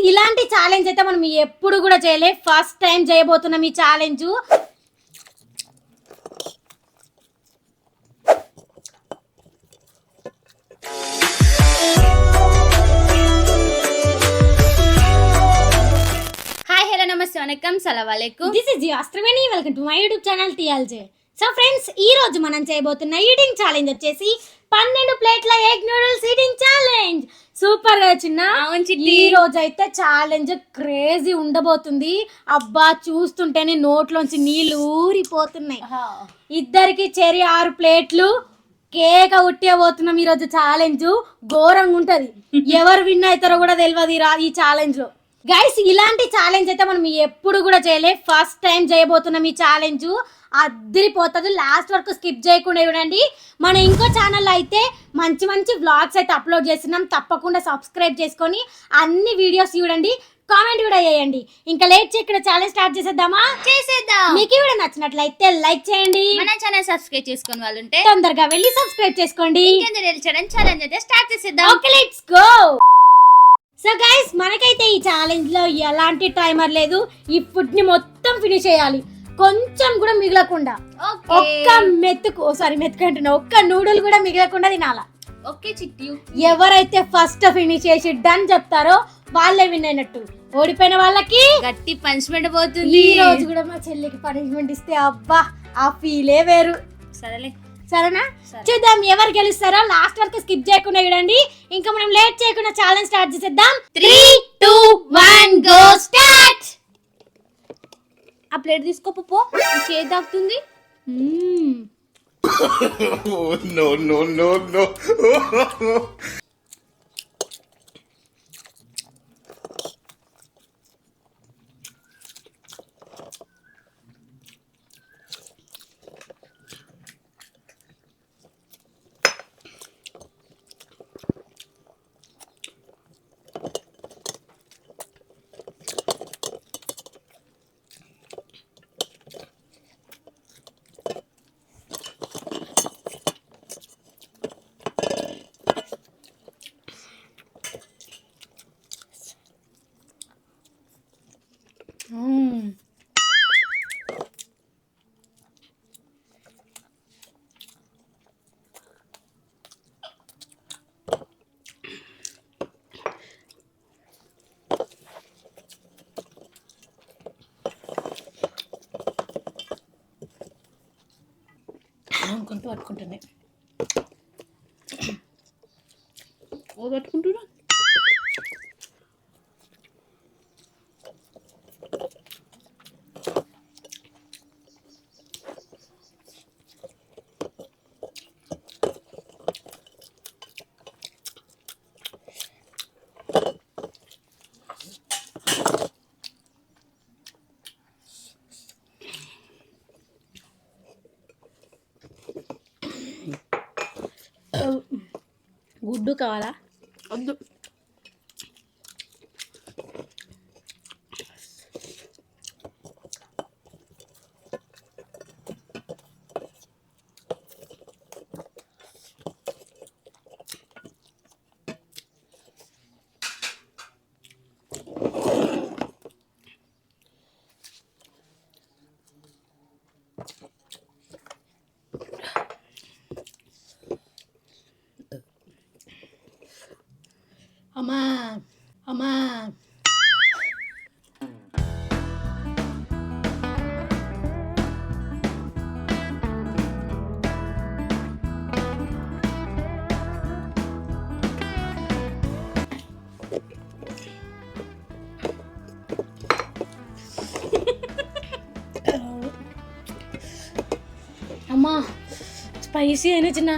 ఇలాంటి ఛాలెంజ్ అయితే మనం ఎప్పుడు కూడా చేయలే, ఫస్ట్ టైం చేయబోతున్నాం ఈ ఛాలెంజ్. నమస్తే వనకం సలాం this is Astraveni, welcome to my YouTube channel TLJ. So friends, ఈ రోజు మనం చేయబోతున్న ఈటింగ్ ఛాలెంజ్ వచ్చేసి 12 ప్లేట్ల egg noodles eating challenge. Super గా చిన్న. ఈ రోజు అయితే ఛాలెంజ్ క్రేజీ ఉండబోతుంది. అబ్బా, చూస్తుంటేనే నోట్లోంచి నీళ్లు ఊరిపోతున్నాయి. ఇద్దరికి చెరి 6 ప్లేట్లు కేక ఉట్టిపోతున్నాం. ఈ రోజు ఛాలెంజ్ ఘోరంగా ఉంటది. ఎవరు విన్ అవుతారో కూడా తెలియదు ఈ ఛాలెంజ్ లో. గైస్, ఇలాంటి ఛాలెంజ్ అయితే మనం ఎప్పుడు కూడా చేయలే, ఫస్ట్ టైం చేయబోతున్నాం ఈ ఛాలెంజ్. అద్దరిపోతుంది. లాస్ట్ వరకు స్కిప్ చేయకుండా చూడండి. మన ఇంకో ఛానల్లో అయితే మంచి మంచి వ్లాగ్స్ అయితే అప్లోడ్ చేస్తున్నాం. తప్పకుండా సబ్స్క్రైబ్ చేసుకొని అన్ని వీడియోస్ చూడండి, కామెంట్ కూడా చేయండి. ఇంకా లేట్ చేయకుండా ఛాలెంజ్ స్టార్ట్ చేసేద్దామా? చేసేద్దాం. మీకు వీడియో నచ్చినట్లయితే లైక్ చేయండి. మన ఛానల్ సబ్స్క్రైబ్ చేసుకుని వాళ్ళు ఉంటే తొందరగా వెళ్ళి సబ్స్క్రైబ్ చేసుకోండి. ఛాలెంజ్ అయితే స్టార్ట్ చేసేద్దాం. Okay, let's go. So guys, మనకైతే ఈ ఛాలెంజ్ లో ఎలాంటి టైమర్ లేదు. ఈ ఫుడ్ ని మొత్తం ఫినిష్ చేయాలి, కొంచెం కూడా మిగలకుండా. ఒక్క మెతుకు అంటున్నా, ఒక్క నూడిల్ కూడా మిగలకుండా తినాలా. ఓకే చిట్టి. ఎవరైతే ఫస్ట్ ఫినిష్ చేసి డన్ చెప్తారో వాళ్ళే విన్ అయినట్టు. ఓడిపోయిన వాళ్ళకి గట్టి పనిష్మెంట్ పోతుంది. ఈ రోజు కూడా మా చెల్లికి పనిష్మెంట్ ఇస్తే అబ్బా, ఆ ఫీలే వేరు. సరేనా? చూద్దాం ఎవరు గెలుస్తారో. లాస్ట్ వరకు స్కిప్ చేయకుండా చూడండి. ఇంకా మనం లేట్ చేయకుండా ఛాలెంజ్ స్టార్ట్ చేసేద్దాం. 3, 2, 1 గో స్టార్ట్. ఆ ప్లేట్ తీసుకో పో, చేతి తాకుతుంది. No, no, no, no. కొంత పట్టుకుంటుంది. ఓ పట్టుకుంటున్నా. గుడ్డు కావాలా? వద్దు. అమ్మా అమ్మా, అమ్మా స్పైసీ అయినా చిన్న.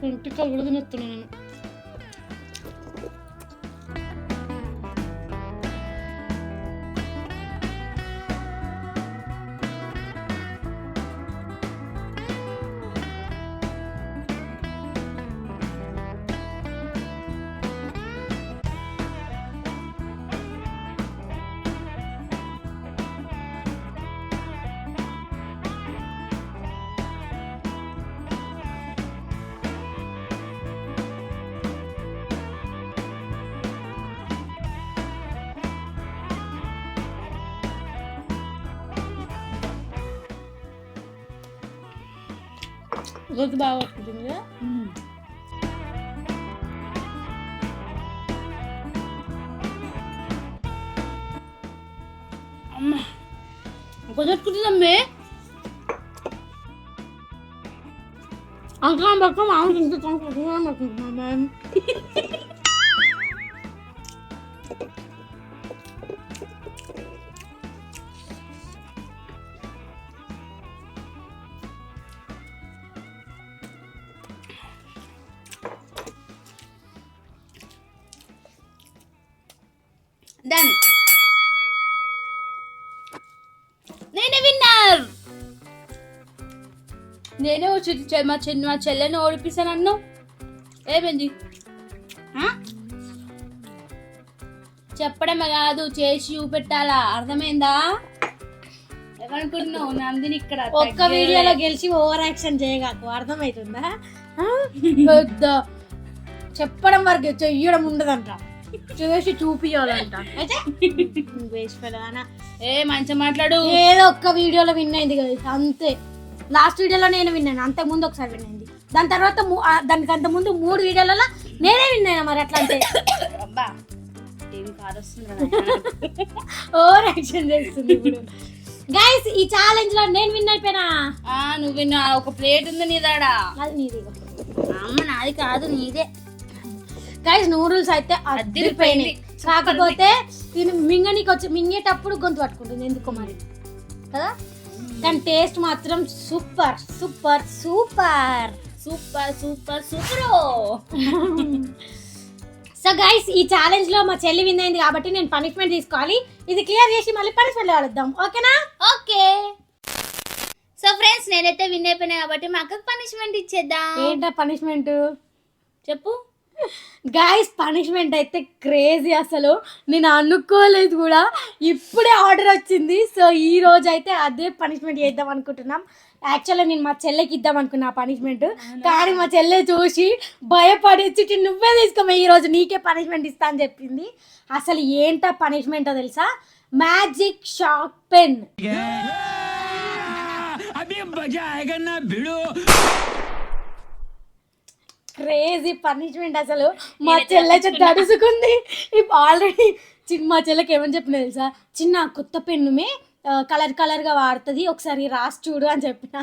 ఇంటికి కూడా తినేస్తున్నాను. గొంతు బాగా వస్తుంది కదా. అమ్మ కుదరట్టుకుంటుందమ్మే. అంకం పక్కన మామూలు ఇంత పడుకుంటున్నాం. డన్. నేనే విన్నర్. నేనే మా చెల్లెని ఓడిపిస్తాను అన్నావు. ఏమైంది? చెప్పడమే కాదు చేసి చూపెట్టాలా, అర్థమైందా? ఏమనుకుంటున్నావు నందిని? ఇక్కడ ఒక్క వీడియోలో గెలిచి ఓవర్ యాక్షన్ చేయగాకు, అర్థమవుతుందా? పెద్ద చెప్పడం వరకు చెయ్యడం ఉండదంట, చేసి చూపియాలంట. అయితే ఏ మంచిగా మాట్లాడు. ఏదో ఒక్క వీడియోలో విన్ అయింది కదా అంతే. లాస్ట్ వీడియోలో నేను విన్నాను, అంతకు ముందు ఒకసారి విన్ అయింది. దాని తర్వాత దానికి అంత ముందు 3 వీడియోలలో నేనే విన్ అయినా. మరి అట్లా అంటే ఓవర్ యాక్షన్ చేస్తుంది ఇప్పుడు. గైస్ ఈ ఛాలెంజ్ లో నేను విన్ అయిపోయినా. నువ్వు విన్నా. ఒక ప్లేట్ ఉంది నీదాడా. అది నీది. అమ్మ నాది కాదు, నీదే. గైస్ నూడిల్స్ అయితే అదిరిపోయినాయి. కాకపోతే దీన్ని మింగేటప్పుడు గొంతు పట్టుకుంటుంది ఎందుకో మరి కదా. కానీ టేస్ట్ మాత్రం super super super super super super. So guys ఈ ఛాలెంజ్ లో మా చెల్లి విన్ అయింది కాబట్టి నేను పనిష్మెంట్ తీసుకోవాలి. ఇది క్లియర్ చేసి మళ్ళీ పనిష్మెంట్ కలుద్దాం, ఓకేనా? ఓకే. సో ఫ్రెండ్స్ నేనైతే విన్ అయిపోయినా కాబట్టి మా అక్కకు పనిష్మెంట్ ఇచ్చేద్దాం. ఏంటా పనిష్మెంట్ చెప్పు. గైస్ పనిష్మెంట్ అయితే క్రేజీ, అసలు నేను అనుకోలేదు కూడా, ఇప్పుడే ఆర్డర్ వచ్చింది. సో ఈ రోజు అయితే అదే పనిష్మెంట్ చేద్దాం అనుకుంటున్నాం. యాక్చువల్గా నేను మా చెల్లెకి ఇద్దాం అనుకున్నా పనిష్మెంట్, కానీ మా చెల్లె చూసి భయపడి చిట్టి నువ్వే తీసుకోమా ఈ రోజు నీకే పనిష్మెంట్ ఇస్తా అని చెప్పింది. అసలు ఏంటా పనిష్మెంటో తెలుసా? Magic shark pen. Crazy punishment అసలు. మా చెల్లె తడుసుకుంది ఆల్రెడీ. మా చెల్లెకి ఏమని చెప్పిన తెలుసా? చిన్న కొత్త పెన్నుమే కలర్ కలర్గా వాడుతుంది, ఒకసారి రాసి చూడు అని చెప్పిన.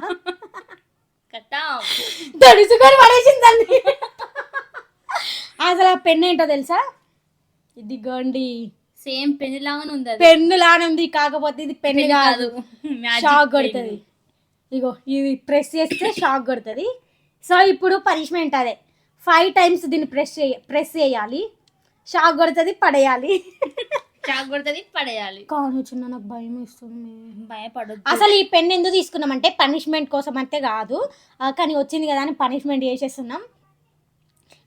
తడుసుకొని పడేసిందండి. అసలు ఆ పెన్ను ఏంటో తెలుసా? ఇదిగోండి, సేమ్ పెన్ను లాగానే ఉంది. పెన్ను లానే ఉంది, కాకపోతే ఇది పెన్ను కాదు, షాక్ కొడుతుంది. ఇగో ఇది ప్రెస్ చేస్తే షాక్ కొడుతుంది. సో ఇప్పుడు పనిష్మెంట్ అదే, 5 times దీన్ని ప్రెస్ చేయాలి, షాక్ కొడుతుంది, పడేయాలి. షాక్ కొడుతుంది, పడేయాలి. కానీ చిన్న నాకు భయం ఇస్తుంది. భయపడదు. అసలు ఈ పెన్ ఎందుకు తీసుకున్నామంటే పనిష్మెంట్ కోసం అంతే కాదు, కానీ వచ్చింది కదా అని పనిష్మెంట్ చేసేస్తున్నాం.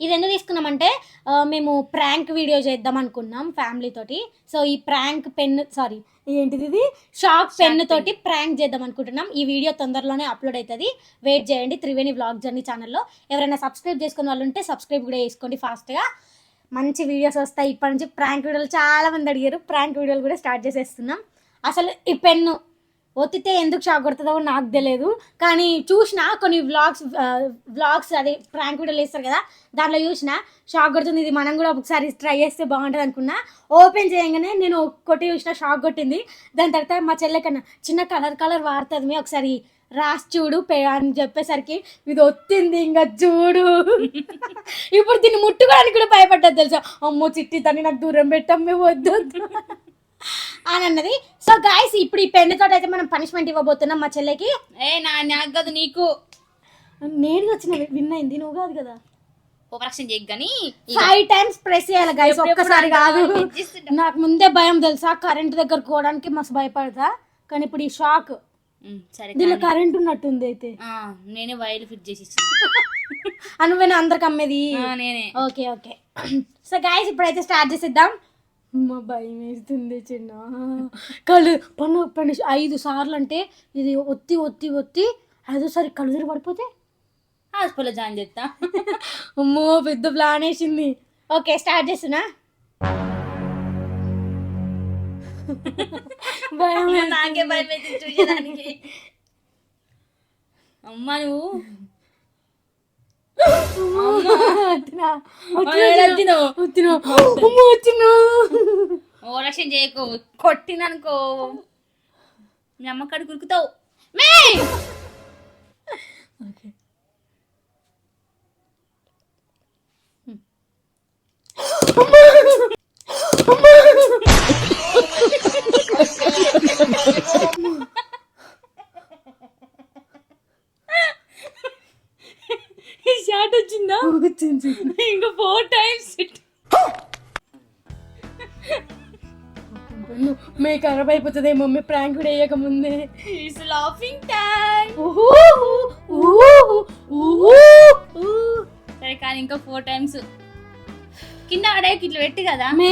ఇది ఎందుకు తీసుకున్నామంటే మేము ప్రాంక్ వీడియో చేద్దాం అనుకున్నాం ఫ్యామిలీ తోటి. సో ఈ ప్రాంక్ పెన్ ఏంటిది, ఇది షార్క్ పెన్ తోటి ప్రాంక్ చేద్దాం అనుకుంటున్నాం. ఈ వీడియో తొందరలోనే అప్లోడ్ అవుతుంది, వెయిట్ చేయండి. త్రివేణి వ్లాగ్ జర్నీ ఛానల్లో ఎవరైనా సబ్స్క్రైబ్ చేసుకునే వాళ్ళు ఉంటే సబ్స్క్రైబ్ కూడా చేసుకోండి ఫాస్ట్గా. మంచి వీడియోస్ వస్తాయి ఇప్పటి నుంచి. ప్రాంక్ వీడియోలు చాలా మంది అడిగారు, ప్రాంక్ వీడియోలు కూడా స్టార్ట్ చేసేస్తున్నాం. అసలు ఈ పెన్ను ఒత్తితే ఎందుకు షాక్ కొడుతుందో నాకు తెలియదు, కానీ చూసిన కొన్ని వ్లాగ్స్ అదే ప్రాంక్ వీడియోలు వేస్తారు కదా, దాంట్లో చూసిన షాక్ కొడుతుంది, ఇది మనం కూడా ఒకసారి ట్రై చేస్తే బాగుంటుంది అనుకున్నా. ఓపెన్ చేయగానే నేను కొట్టి చూసిన, షాక్ కొట్టింది. దాని తర్వాత మా చెల్లెకన్నా చిన్న కలర్ వాడుతుంది, ఒకసారి రాసి చూడు అని చెప్పేసరికి ఇది ఒత్తింది, ఇంకా చూడు. ఇప్పుడు దీన్ని ముట్టుకోవడానికి కూడా భయపడ్డది తెలుసా. అమ్మో చిట్టి తన్ని నాకు దూరం పెట్టమ్మే వద్దు అని అన్నది. సో గాయస్ ఇప్పుడు ఈ పెన్ను తోటి అయితే మనం పనిష్మెంట్ ఇవ్వబోతున్నాం మా చెల్లెకి. నాకు కాదు, నీకు. నేను వచ్చిన విన్ అయింది, నువ్వు కాదు కదా. ఓవరాక్షన్ చేయకు గానీ 5 times ప్రెస్ చేయాలి గైస్, ఒక్కసారి కాదు. నాకు ముందే భయం తెలుసా, కరెంట్ దగ్గర పోవడానికి మస్తు భయపడతా. కానీ ఇప్పుడు ఈ షాక్, దీనిలో కరెంట్ ఉన్నట్టుంది. అయితే నేనే వైర్లు ఫిట్ చేసి నువ్వేనా అందరికి అమ్మేది? నేనే. Okay okay. సో గైస్ ఇప్పుడైతే స్టార్ట్ చేసేద్దాం. మా భయం వేస్తుంది చిన్న. కళ్ళు 5 సార్లు అంటే ఇది ఒత్తి 5సారి కళ్ళు తిరిగి పడిపోతే హాస్పిటల్లో జాయిన్ చేస్తా. అమ్మో పెద్ద ప్లాన్ వేసింది. ఓకే స్టార్ట్ చేస్తున్నా. నాకే భయం వేసింది చూసేదానికి. అమ్మ నువ్వు ఓరక్షణ చేయకు, కొట్టిననుకో మీ అమ్మ కాడ కురుకుతావు. షాట్ వచ్చిందా? ఇంకా 4 times మే ఖరాబ్ అయిపోతుంది మమ్మీ ప్రాంక్ కూడా వేయక ముందే. It's laughing time. సరే కానీ ఇంకా 4 times కింద పడేకి ఇట్లా పెట్టి కదా మే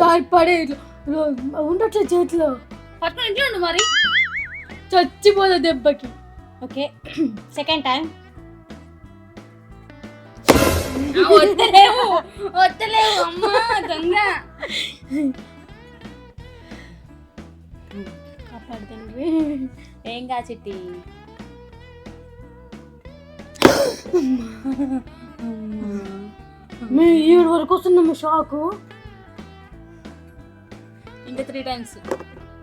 జారి పడే ఉండట్లే చేతిలో పట్టుకుని ఇంట్లో ఉండు మరి చచ్చిపోదా దెబ్బకి. Okay second time. వద్దలేవు అమ్మా దొంగ. కాపాడుతండ్రి. ఏం కా చిట్టి. మే 7 వరకు వస్తుందమ్మా షాకు. ఇంకా 3 times.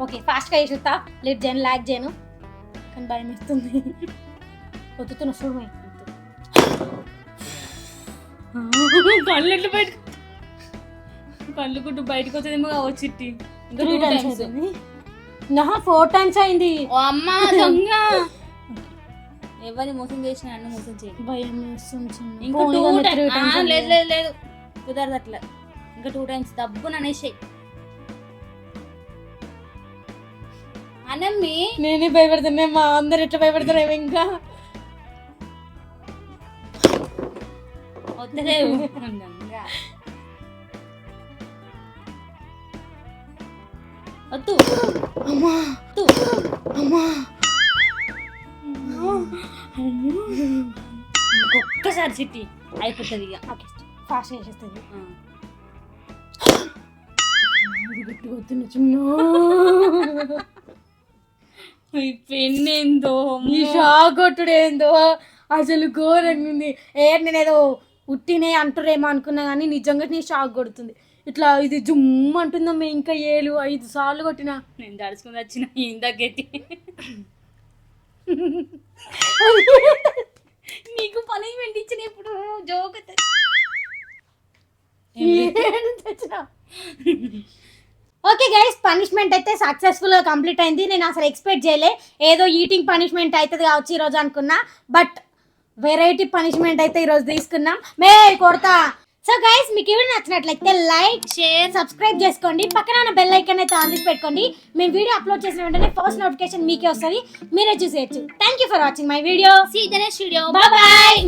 ఓకే ఫాస్ట్గా వేసుతా, లేట్ చేయను, లాగ్ చేయను, కానీ భయం వేస్తుంది. వద్దుతున్న చూడమే కళ్ళు ఎట్లా బయట కళ్ళు గుడ్డు బయటకు వచ్చేదేమో కావచ్చు చిట్టి. ఇంకా 3 times అయింది. 4 times అయింది. ఓ అమ్మా దొంగ. ఎవరిని మోసం చేసినా అన్న మోసం చేయండి. భయం వేస్తుంది. ఇంకా 2 times. లేదు కుదరదు అట్లా. ఇంకా 2 times దబ్బున అనేసాయి అనమ్మి. నేనే భయపడుతున్నా, మా అందరు ఎట్లా భయపడతారు ఇంకా. వద్దలేవు వద్దు అమ్మా అమ్మా ఇంకొక్కసారి చిట్టి అయిపోతుంది ఇక. ఫాస్ట్ చేసేస్తుంది. గట్టిగా వద్దున్న చిన్న పెన్నేందో ఈ షాక్ కొట్టుడు ఏందో అసలు ఘోరంగా ఉంది. నేనేదో ఉట్టినే అంటురేమో అనుకున్నా కానీ నిజంగా నీ షాక్ కొడుతుంది. ఇట్లా ఇది జుమ్ అంటుందమ్మా. ఇంకా 5 సార్లు కొట్టినా. నేను దడుచుకుని వచ్చిన ఇందాకెట్టి. నీకు పనిష్మెంట్ ఇచ్చిన ఇప్పుడు జోక్ ఓకే గైస్, పనిష్మెంట్ అయితే సక్సెస్ఫుల్ గా కంప్లీట్ అయింది. నేను అసలు ఎక్స్పెక్ట్ చేయలే ఏదో ఈటింగ్ పనిష్మెంట్ అవుతుంది కావచ్చు ఈరోజు అనుకున్నా, బట్ వెరైటీ పనిష్మెంట్ అయితే ఈరోజు తీసుకున్నాం. మే కొడతా. సో గైస్ మీకు వీడియో నచ్చినట్లయితే లైక్, షేర్, సబ్స్క్రైబ్ చేసుకోండి. పక్కన బెల్ ఐకాన్ అయితే ఆన్ చేసి పెట్టుకోండి. మేము వీడియో అప్లోడ్ చేసిన వెంటనే ఫస్ట్ నోటిఫికేషన్ మీకే వస్తుంది, మీరే చూసేయచ్చు. Thank you for watching my video. See the next video. Bye bye.